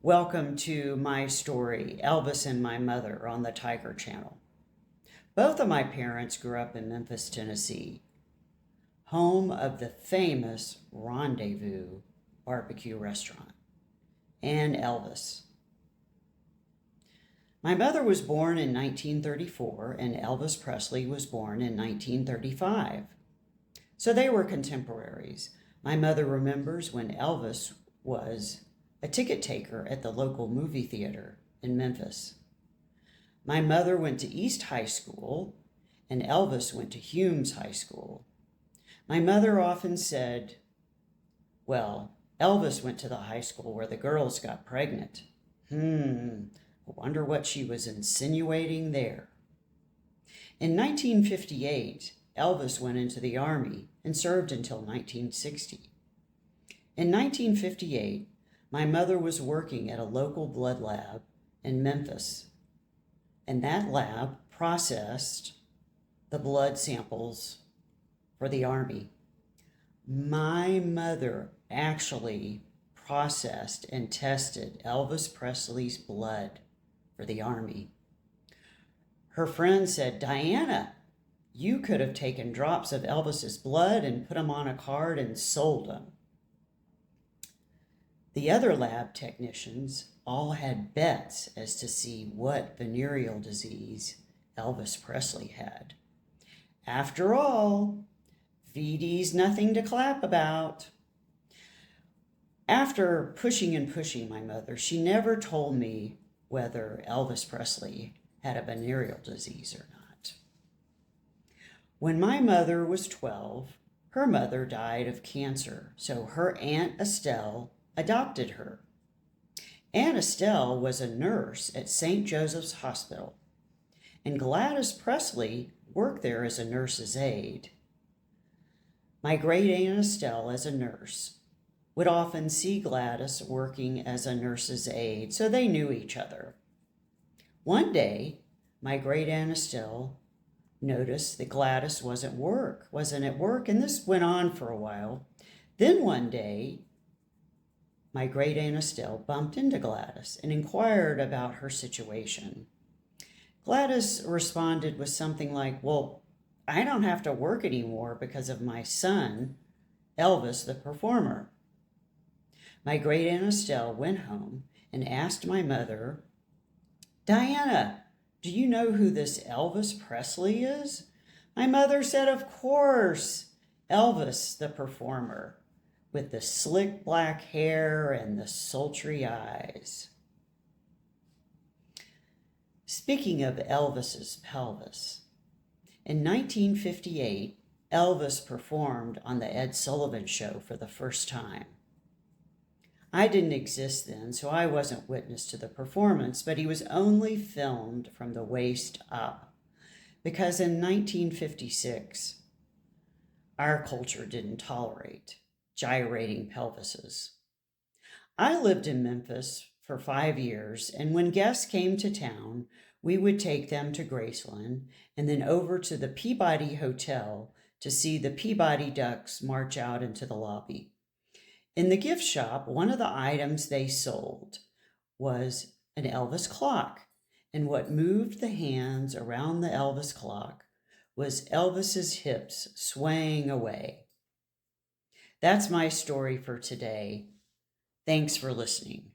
Welcome to my story, Elvis and My Mother, on the Tiger Channel. Both of my parents grew up in Memphis, Tennessee, home of the famous Rendezvous barbecue restaurant, and Elvis. My mother was born in 1934, and Elvis Presley was born in 1935. So they were contemporaries. My mother remembers when Elvis was a ticket taker at the local movie theater in Memphis. My mother went to East High School, and Elvis went to Humes High School. My mother often said, well, Elvis went to the high school where the girls got pregnant. I wonder what she was insinuating there. In 1958, Elvis went into the Army and served until 1960. In 1958, my mother was working at a local blood lab in Memphis, and that lab processed the blood samples for the Army. My mother actually processed and tested Elvis Presley's blood for the Army. Her friend said, "Diana, you could have taken drops of Elvis's blood and put them on a card and sold them." The other lab technicians all had bets as to see what venereal disease Elvis Presley had. After all, VD's nothing to clap about. After pushing and pushing my mother, she never told me whether Elvis Presley had a venereal disease or not. When my mother was 12, her mother died of cancer, so her Aunt Estelle adopted her. Aunt Estelle was a nurse at St. Joseph's Hospital, and Gladys Presley worked there as a nurse's aide. My great Aunt Estelle, as a nurse, would often see Gladys working as a nurse's aide, so they knew each other. One day, my great Aunt Estelle noticed that Gladys wasn't at work, and this went on for a while. Then one day, my great Aunt Estelle bumped into Gladys and inquired about her situation. Gladys responded with something like, "Well, I don't have to work anymore because of my son, Elvis the performer." My great Aunt Estelle went home and asked my mother, "Diana, do you know who this Elvis Presley is?" My mother said, "Of course, Elvis the performer, with the slick black hair and the sultry eyes." Speaking of Elvis's pelvis, in 1958, Elvis performed on the Ed Sullivan Show for the first time. I didn't exist then, so I wasn't witness to the performance, but he was only filmed from the waist up, because in 1956, our culture didn't tolerate gyrating pelvises. I lived in Memphis for 5 years, and when guests came to town, we would take them to Graceland and then over to the Peabody Hotel to see the Peabody Ducks march out into the lobby. In the gift shop, one of the items they sold was an Elvis clock, and what moved the hands around the Elvis clock was Elvis's hips swaying away. That's my story for today. Thanks for listening.